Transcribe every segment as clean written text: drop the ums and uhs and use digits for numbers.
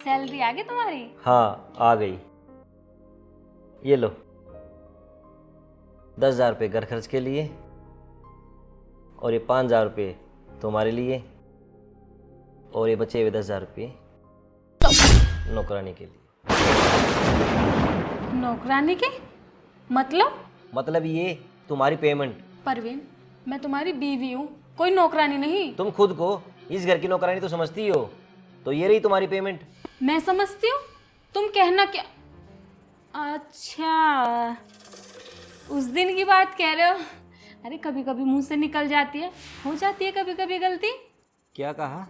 Salary आ गई तुम्हारी? हाँ आ गई। ये लो 10,000 रुपये घर खर्च के लिए और ये 5,000 रुपये तुम्हारे लिए और ये बचे हुए 10,000 रुपये नौकरानी के लिए। नौकरानी के मतलब ये तुम्हारी पेमेंट। परवीन, मैं तुम्हारी बीवी हूँ, कोई नौकरानी नहीं। तुम खुद को इस घर की नौकरानी तो समझती हो, तो ये रही तुम्हारी पेमेंट। मैं समझती हूँ, तुम कहना क्या? अच्छा, उस दिन की बात कह रहे हो? अरे कभी कभी मुंह से निकल जाती है, हो जाती है कभी कभी गलती। क्या कहा?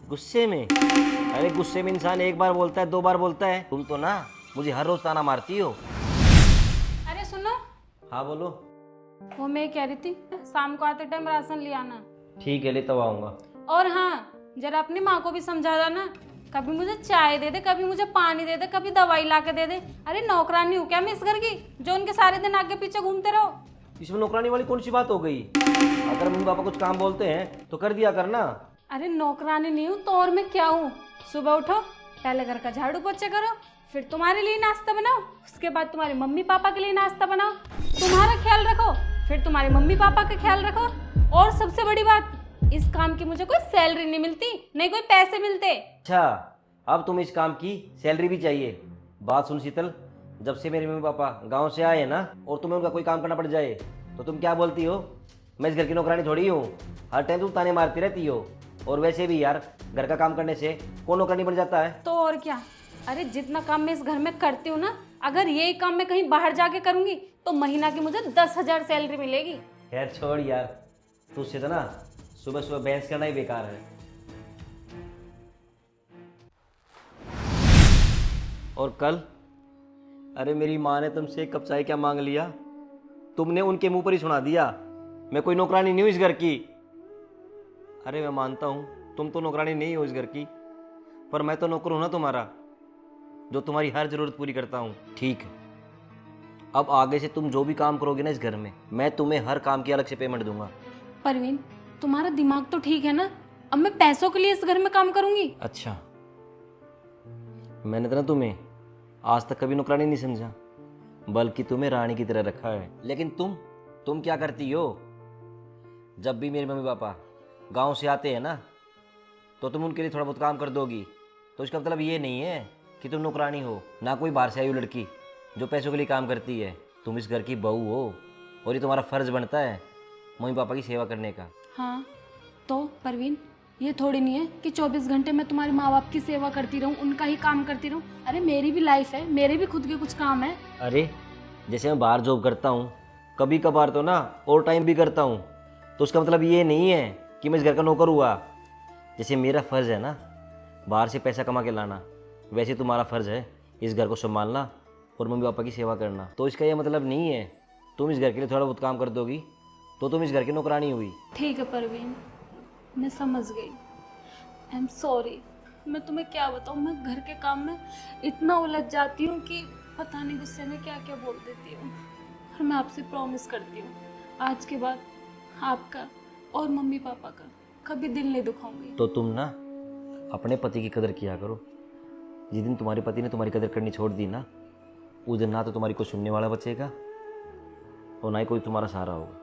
गुस्से में? अरे गुस्से में इंसान एक बार बोलता है, 2 बार बोलता है। तुम तो ना मुझे हर रोज ताना मारती हो। अरे सुनो, हाँ बोलो। वो मैं कह रही थी शाम को आते टाइम राशन ले आना। ठीक है, ले तब आऊँगा। और हाँ, जरा अपनी माँ को भी समझा देना, कभी मुझे चाय दे दे, कभी मुझे पानी दे दे, कभी दवाई ला के दे दे। अरे नौकरानी हूँ क्या मैं इस घर की, जो उनके सारे दिन आगे पीछे घूमते रहो? इसमें नौकरानी वाली कौन सी बात हो गई? अगर मम्मी पापा कुछ काम बोलते हैं तो कर दिया करना। अरे नौकरानी नहीं हूँ तो और मैं क्या हूँ? सुबह उठो, पहले घर का झाड़ू पोछा करो, फिर तुम्हारे लिए नाश्ता बनाओ, उसके बाद तुम्हारे मम्मी पापा के लिए नाश्ता बनाओ, तुम्हारा ख्याल रखो, फिर तुम्हारे मम्मी पापा का ख्याल रखो। और सबसे बड़ी बात, इस काम की मुझे कोई सैलरी नहीं मिलती, नहीं कोई पैसे मिलते। अच्छा, अब तुम्हें इस काम की सैलरी भी चाहिए? बात सुन शीतल, जब से मेरे मम्मी पापा गांव से आए ना और तुम्हें उनका कोई काम करना पड़ जाए तो तुम क्या बोलती हो? मैं इस घर की नौकरानी थोड़ी हूँ। हर टाइम तुम ताने मारती रहती हो। और वैसे भी यार, घर का काम करने से कौन नौकरानी बन जाता है? तो और क्या। अरे जितना काम मैं इस घर में करती हूँ ना, अगर यही काम मैं कहीं बाहर जाके करूंगी तो महीना की मुझे 10,000 सैलरी मिलेगी। खैर छोड़ यार, तुझसे तो ना सुबह सुबह बहस करना ही बेकार है। और कल, अरे मेरी माँ ने तुमसे एक कप चाय क्या मांग लिया, तुमने उनके मुंह पर ही सुना दिया। मैं कोई नौकरानी नहीं हूँ इस घर की। अरे मैं मानता हूँ तुम तो नौकरानी नहीं हो इस घर की, पर मैं तो नौकर हूँ ना तुम्हारा, जो तुम्हारी हर ज़रूरत पूरी करता हूँ। ठीक है, अब आगे से तुम जो भी काम करोगे ना इस घर में, मैं तुम्हें हर काम की अलग से पेमेंट दूंगा। परवीन, तुम्हारा दिमाग तो ठीक है ना? अब मैं पैसों के लिए इस घर में काम करूंगी? अच्छा, मैंने तो ना तुम्हें आज तक कभी नौकरानी नहीं समझा, बल्कि तुम्हें रानी की तरह रखा है। लेकिन तुम क्या करती हो? जब भी मेरे मम्मी पापा गांव से आते हैं ना, तो तुम उनके लिए थोड़ा बहुत काम कर दोगी। तो इसका मतलब ये नहीं है कि तुम नौकरानी हो, ना कोई बाहर से आई हुई लड़की जो पैसों के लिए काम करती है। तुम इस घर की बहू हो और ये तुम्हारा फर्ज बनता है मम्मी पापा की सेवा करने का। हाँ तो परवीन, ये थोड़ी नहीं है कि 24 घंटे मैं तुम्हारे माँ बाप की सेवा करती रहूँ, उनका ही काम करती रहूँ। अरे मेरी भी लाइफ है, मेरे भी खुद के कुछ काम है। अरे जैसे मैं बाहर जॉब करता हूँ, कभी कभार तो ना और टाइम भी करता हूँ, तो उसका मतलब ये नहीं है कि मैं इस घर का नौकर हुआ। जैसे मेरा फ़र्ज़ है ना बाहर से पैसा कमा के लाना, वैसे तुम्हारा फ़र्ज़ है इस घर को संभालना और मम्मी पापा की सेवा करना। तो इसका ये मतलब नहीं है तुम इस घर के लिए थोड़ा बहुत काम कर दोगी तो तुम इस घर की नौकरानी हुई। ठीक है परवीन, मैं समझ गई। I am sorry. मैं तुम्हें क्या बताऊँ, मैं घर के काम में इतना उलझ जाती हूँ कि पता नहीं गुस्से में क्या क्या बोल देती हूँ। और मैं आपसे प्रॉमिस करती हूँ, आज के बाद आपका और मम्मी पापा का कभी दिल नहीं दुखाऊंगी। तो तुम ना अपने पति की कदर किया करो। जिस दिन तुम्हारे पति ने तुम्हारी कदर करनी छोड़ दी ना, उस दिन ना तो तुम्हारी कोई सुनने वाला बचेगा और ना ही कोई तुम्हारा सहारा होगा।